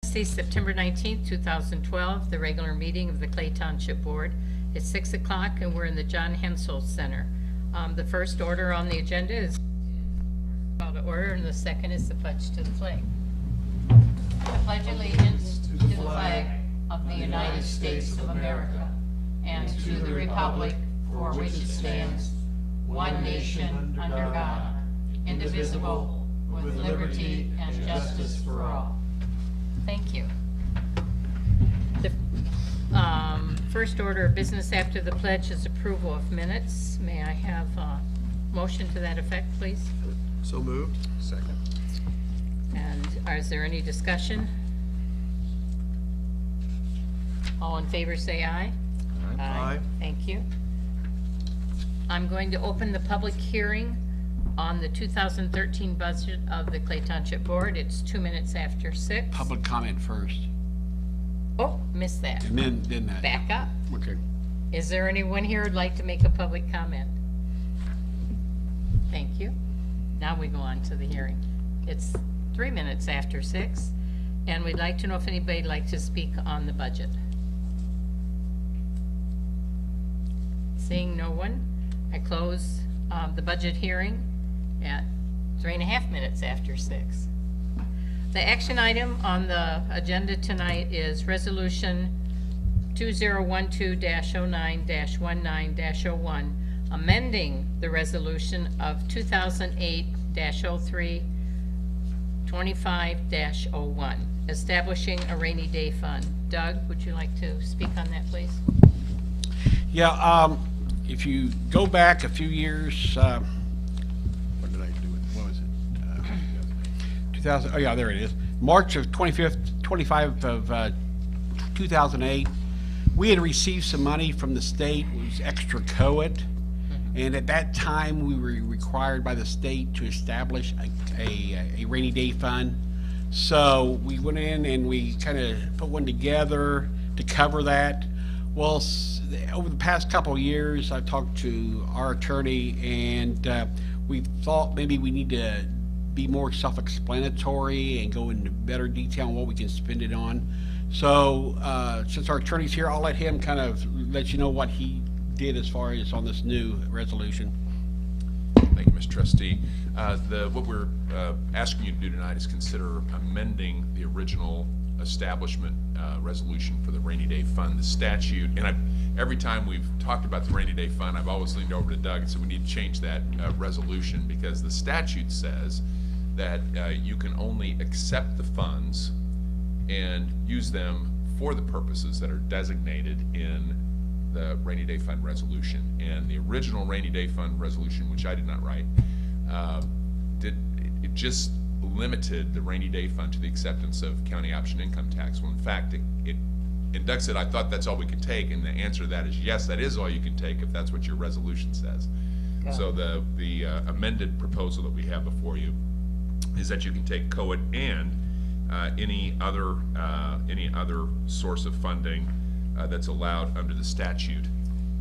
Wednesday, September 19th, 2012, the regular meeting of the Clay Township Board. It's 6 o'clock and we're in the John Hensel Center. The first order on the agenda is call to order, and the second is the pledge to the flag. I pledge allegiance to the flag of the United States of America and to the republic for which it stands, one nation under God, indivisible, with liberty and justice for all. Thank you. The first order of business after the pledge is approval of minutes. May I have a motion to that effect, please? So moved. Second. And is there any discussion? All in favor say aye. Aye. Aye. Thank you. I'm going to open the public hearing on the 2013 budget of the Clay Township Board. It's 2 minutes after 6. Public comment first. Oh, missed that. And then that. Back up. Okay. Is there anyone here who'd like to make a public comment? Thank you. Now we go on to the hearing. It's 3 minutes after 6, and we'd like to know if anybody'd like to speak on the budget. Seeing no one, I close the budget hearing at 3.5 minutes after 6. The action item on the agenda tonight is Resolution 2012-09-19-01, amending the resolution of 2008-03-25-01, establishing a rainy day fund. Doug, would you like to speak on that, please? Yeah, if you go back a few years, what did I do with, what was it? 2000, oh yeah, there it is. March of 25 of 2008, we had received some money from the state. It was extra COIT. And at that time, we were required by the state to establish a rainy day fund. So we went in and we kind of put one together to cover that. Well, over the past couple of years, I've talked to our attorney, and we thought maybe we need to be more self-explanatory and go into better detail on what we can spend it on. So since our attorney's here, I'll let him kind of let you know what he did as far as on this new resolution. Thank you, Mr. Trustee. What we're asking you to do tonight is consider amending the original establishment resolution for the rainy day fund. The statute, and every time we've talked about the rainy day fund, I've always leaned over to Doug and said we need to change that resolution, because the statute says that you can only accept the funds and use them for the purposes that are designated in the rainy day fund resolution. And the original rainy day fund resolution, which I did not write, it just limited the rainy day fund to the acceptance of county option income tax. Well, in fact, and Doug said, I thought that's all we could take, and the answer to that is yes, that is all you can take if that's what your resolution says. Okay. So the amended proposal that we have before you is that you can take COIT and any other source of funding that's allowed under the statute,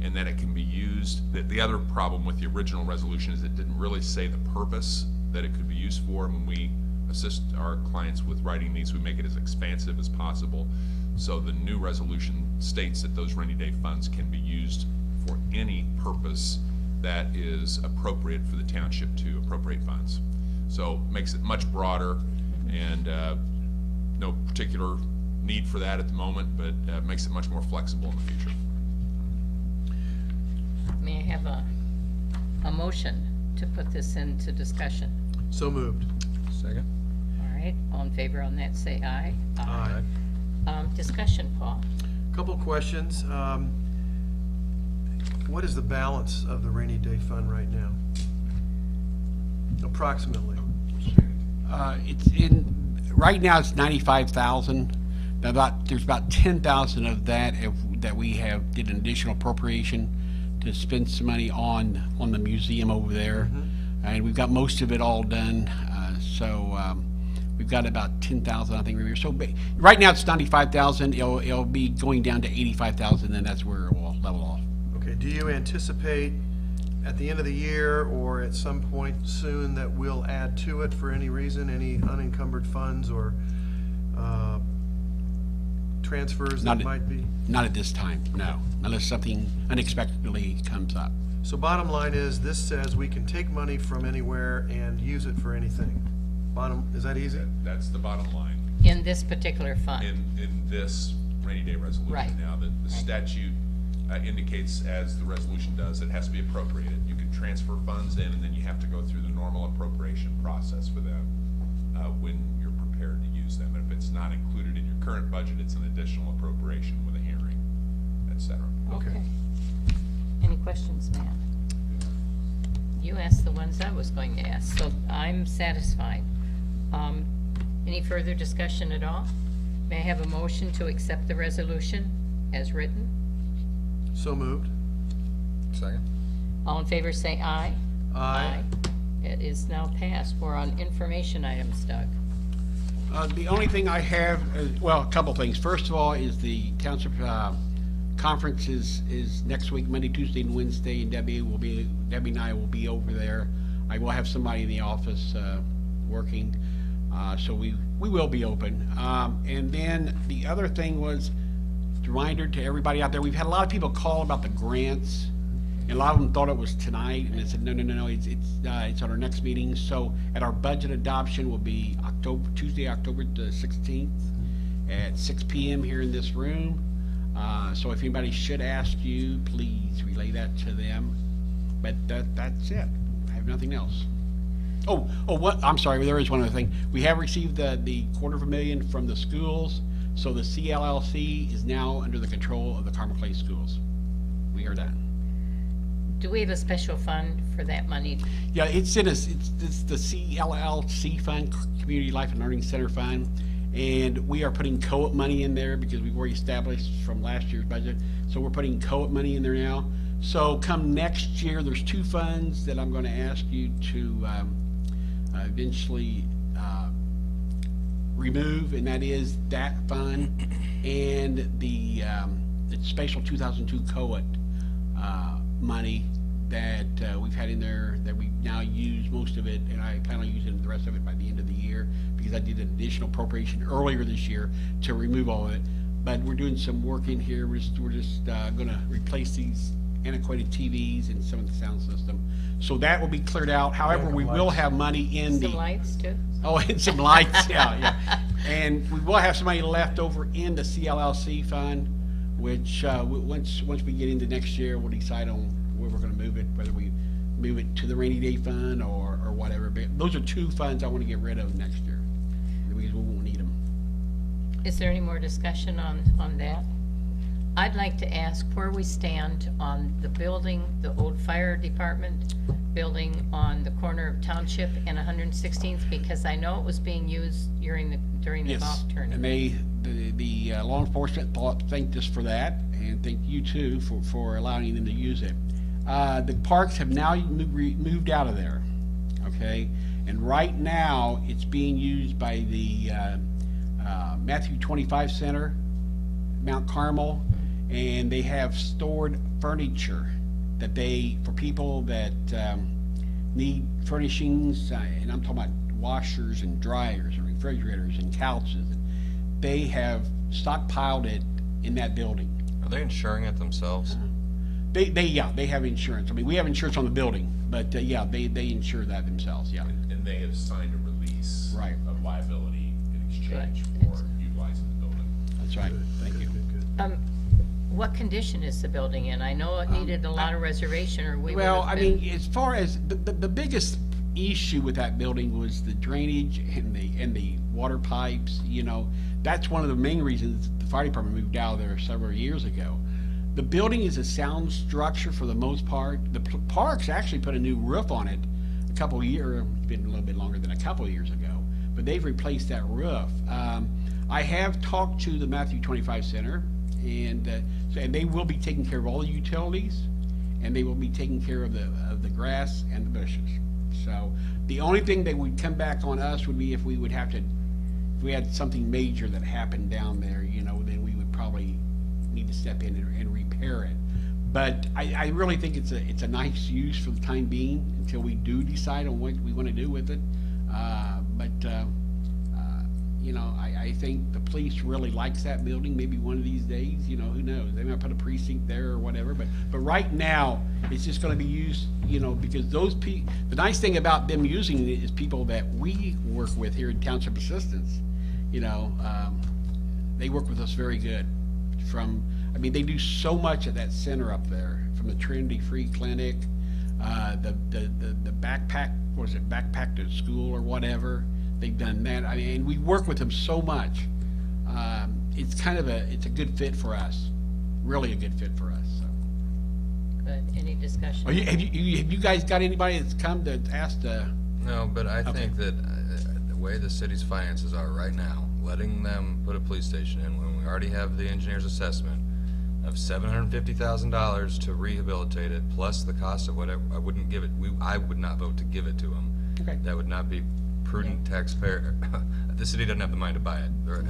and then it can be used. The other problem with the original resolution is it didn't really say the purpose that it could be used for. When we assist our clients with writing these, we make it as expansive as possible. So the new resolution states that those rainy day funds can be used for any purpose that is appropriate for the township to appropriate funds. So makes it much broader, and no particular need for that at the moment, but makes it much more flexible in the future. May I have a motion to put this into discussion? So moved. Second. All right, all in favor on that say aye. Aye. Discussion, Paul. Couple questions. What is the balance of the rainy day fund right now? Approximately. It's in right now. It's 95,000. There's about 10,000 of that that we did an additional appropriation to spend some money on the museum over there, and we've got most of it all done. We've got about 10,000, I think, so right now it's 95,000. It'll be going down to 85,000, and that's where it will level off. Okay. Do you anticipate at the end of the year or at some point soon that we'll add to it for any reason, any unencumbered funds or transfers Not that at- might be? Not at this time, no, unless something unexpectedly comes up. So bottom line is, this says we can take money from anywhere and use it for anything. Is that easy? That's the bottom line In this particular fund? in this rainy day resolution. Right. Now, the statute indicates, as the resolution does, it has to be appropriated. You can transfer funds in, and then you have to go through the normal appropriation process for them when you're prepared to use them. And if it's not included in your current budget, it's an additional appropriation with a hearing, et cetera. Okay. Any questions, Matt? You asked the ones I was going to ask, so I'm satisfied. Any further discussion at all? May I have a motion to accept the resolution as written? So moved. Second. All in favor, say aye. Aye. It is now passed. We're on information items, Doug. The only thing I have, well, a couple things. First of all, is the township conference is next week, Monday, Tuesday, and Wednesday, and Debbie and I will be over there. I will have somebody in the office working, so we will be open. And then the other thing was, reminder to everybody out there, we've had a lot of people call about the grants, and a lot of them thought it was tonight, and I said, no, it's on our next meeting. So at our budget adoption will be Tuesday, October the 16th at 6 p.m. here in this room. So if anybody should ask you, please relay that to them. But that's it. I have nothing else. What? I'm sorry. There is one other thing. We have received the $250,000 from the schools. So the CLLC is now under the control of the Carmel Clay schools. We are done. Do we have a special fund for that money? Yeah, it's the CLLC fund, Community Life and Learning Center fund, and we are putting co-op money in there because we've already established from last year's budget. So we're putting co-op money in there now. So come next year, there's two funds that I'm going to ask you to eventually remove, and that is that fund and the special 2002 co-op money that we've had in there that we now use most of it, and I plan on using the rest of it by the end of the year because I did an additional appropriation earlier this year to remove all of it. But we're doing some work in here. We're just going to replace these antiquated TVs and some of the sound system. So that will be cleared out. However, we will have money in the... Some lights too? Oh, and some lights, yeah. And we will have some money left over in the CLLC fund, which once we get into next year, we'll decide on where we're going to move it, whether we move it to the rainy day fund or whatever. But those are two funds I want to get rid of next year because we won't need them. Is there any more discussion on that? I'd like to ask where we stand on the building, the old fire department building on the corner of Township and 116th, because I know it was being used during the Yes, golf tournament. and the law enforcement thanked us for that, and thank you too for allowing them to use it. The parks have now moved out of there, okay? And right now, it's being used by the Matthew 25 Center, Mount Carmel, and they have stored furniture that for people that need furnishings, and I'm talking about washers and dryers and refrigerators and couches. They have stockpiled it in that building. Are they insuring it themselves? They have insurance. I mean, we have insurance on the building, but yeah, they insure that themselves, yeah. And they have signed a release Right. of liability in exchange Good. for utilizing the building. That's right, thank you. Good. What condition is the building in? I know it needed a lot of reservation, or we would Well, have I been. mean, as far as the biggest issue with that building was the drainage and the water pipes, that's one of the main reasons the fire department moved out of there several years ago. The building is a sound structure for the most part. The parks actually put a new roof on it a couple of years, been a little bit longer than a couple of years ago, but they've replaced that roof. I have talked to the Matthew 25 Center, and they will be taking care of all the utilities, and they will be taking care of the grass and the bushes. So the only thing that would come back on us would be if we had something major that happened down there, then we would probably need to step in and repair it. But I really think it's a nice use for the time being until we do decide on what we want to do with it. you know, I think the police really likes that building. Maybe one of these days, you know, who knows? They might put a precinct there or whatever, but right now, it's just gonna be used, you know, because the nice thing about them using it is people that we work with here in Township Assistance, you know, they work with us very good. I mean, they do so much at that center up there, from the Trinity Free Clinic, the backpack, what is it, backpack to school or whatever. They've done that. I mean, we work with them so much. It's kind of it's a good fit for us, really a good fit for us. So. Good. Any discussion? Have you guys got anybody that's come to ask to? No, but I Okay. think that the way the city's finances are right now, letting them put a police station in when we already have the engineer's assessment of $750,000 to rehabilitate it, plus the cost of whatever, I wouldn't give it, I would not vote to give it to them. Okay. That would not be prudent taxpayer. The city doesn't have the money to buy it. I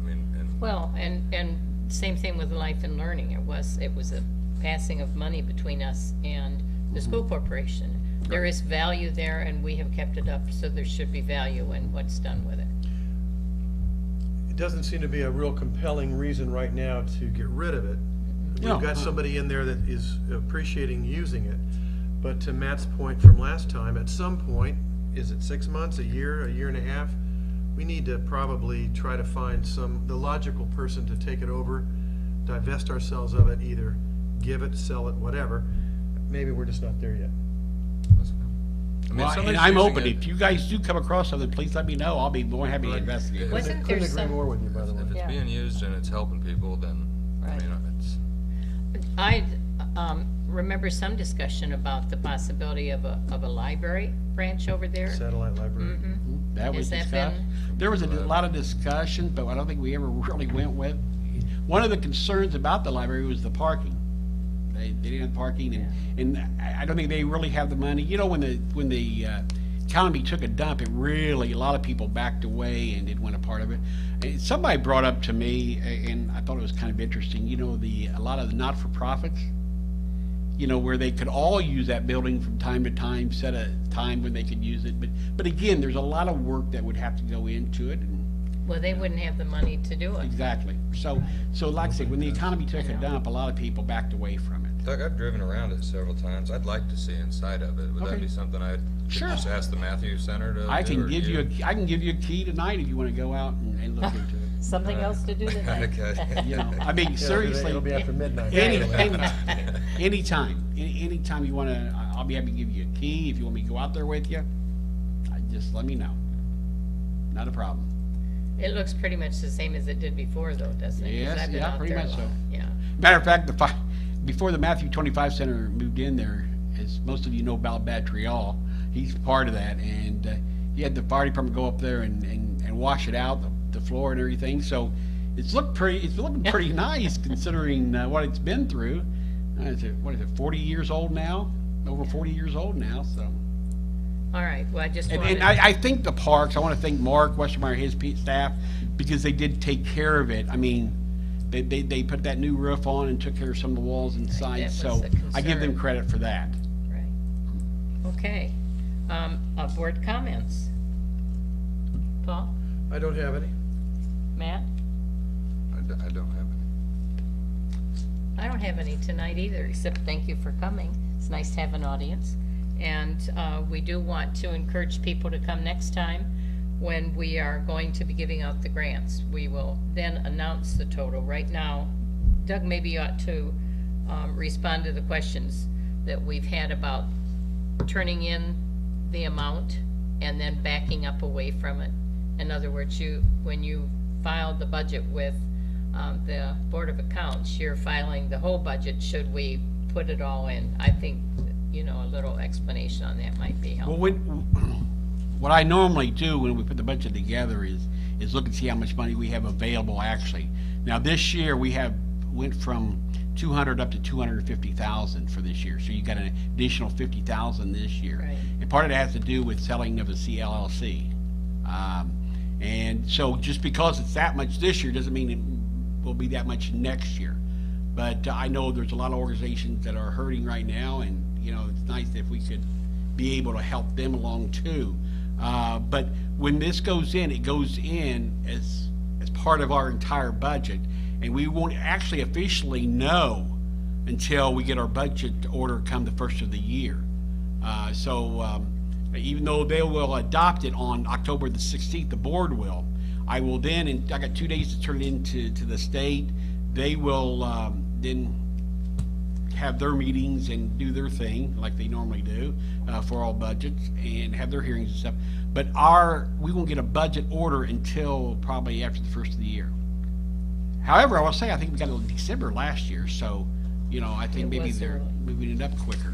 mean, and Well, and same thing with Life and Learning. It was a passing of money between us and the school corporation. There is value there, and we have kept it up, so there should be value in what's done with it. It doesn't seem to be a real compelling reason right now to get rid of it. No. We've got somebody in there that is appreciating using it. But to Matt's point from last time, at some point, is it 6 months, a year and a half? We need to probably try to find the logical person to take it over, divest ourselves of it, either give it, sell it, whatever. Maybe we're just not there yet. that's fine. I mean, Well, if and somebody's I'm using open. it- If you guys do come across something, please let me know. I'll be more happy to Right. investigate. Wasn't there Couldn't agree some- more with you, by the way. If it's Yeah. being used and it's helping people, then, I Right. mean, it's, I remember some discussion about the possibility of a library branch over there. Satellite library. That was Has that discussed. been- There was a lot of discussion, but I don't think we ever really went with. One of the concerns about the library was the parking. They didn't have parking, and I don't think they really have the money. You know, when the economy took a dump, a lot of people backed away and didn't want a part of it. And somebody brought up to me, and I thought it was kind of interesting, you know, a lot of the not-for-profits, you know, where they could all use that building from time to time, set a time when they could use it. But again, there's a lot of work that would have to go into it. And Well, they wouldn't have the money to do it. exactly. So like I said, when the economy took a dump, a lot of people backed away from it. Doug, I've driven around it several times. I'd like to see inside of it. Would Okay. that be something I'd Sure. just ask the Matthews Center to I do, can or give you? I can give you a key tonight if you want to go out and look into it. Something else to do tonight. Okay. You know, I mean, seriously, It'll be after midnight. anytime you want to, I'll be happy to give you a key. If you want me to go out there with you, just let me know. Not a problem. It looks pretty much the same as it did before, though, doesn't it? 'Cause Yes, I've been yeah, out pretty there a much so. lot. Yeah. Matter of fact, before the Matthew 25 Center moved in there, as most of you know about Batrial, he's part of that, and he had the fire department go up there and wash it out, the floor and everything. So it's looking pretty nice considering what it's been through. What is it, 40 years old now? Over 40 years old now, so. All right, well, I just And wanted, I think the parks, I want to thank Mark Westermeyer, his staff, because they did take care of it. I mean, they put that new roof on and took care of some of the walls inside, That was so the I give them concern. credit for that. right. Okay. Board comments. Paul? I don't have any. Matt? I don't have any. I don't have any tonight either, except thank you for coming. It's nice to have an audience. And we do want to encourage people to come next time when we are going to be giving out the grants. We will then announce the total. Right now, Doug maybe ought to respond to the questions that we've had about turning in the amount and then backing up away from it. In other words, when you filed the budget with the Board of Accounts, you're filing the whole budget. Should we put it all in? I think, a little explanation on that might be helpful. Well, what I normally do when we put the budget together is look and see how much money we have available actually. Now this year went from 200 up to 250,000 for this year, so you got an additional 50,000 this year. Right. And part of it has to do with selling of a CLLC. And so just because it's that much this year doesn't mean it will be that much next year. But I know there's a lot of organizations that are hurting right now, and it's nice if we could be able to help them along too. But when this goes in, it goes in as part of our entire budget, and we won't actually officially know until we get our budget order come the first of the year. Even though they will adopt it on October the 16th, the board will, I will then, and I got 2 days to turn it into the state. They will then have their meetings and do their thing like they normally do for all budgets and have their hearings and stuff. But we won't get a budget order until probably after the first of the year. However, I will say I think we got it in December last year, so I think It maybe was they're early. moving it up quicker.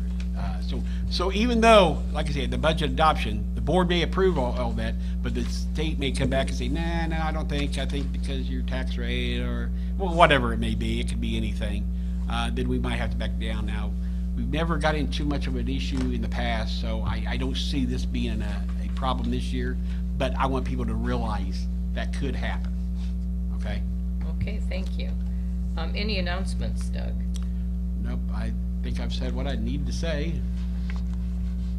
So even though, like I said, the budget adoption, the board may approve all that, but the state may come back and say, no, I don't think. I think because your tax rate or whatever it may be, it could be anything. Then we might have to back down. Now, we've never got into too much of an issue in the past, so I don't see this being a problem this year, but I want people to realize that could happen, okay? Okay, thank you. Any announcements, Doug? Nope, I think I've said what I need to say.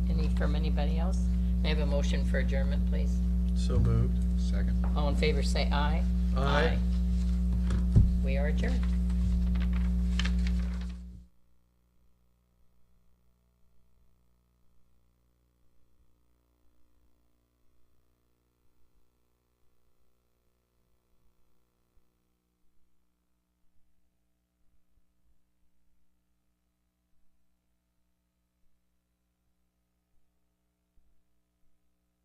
Any from anybody else? May I have a motion for adjournment, please? So moved. Second. All in favor, say aye. Aye. We are adjourned.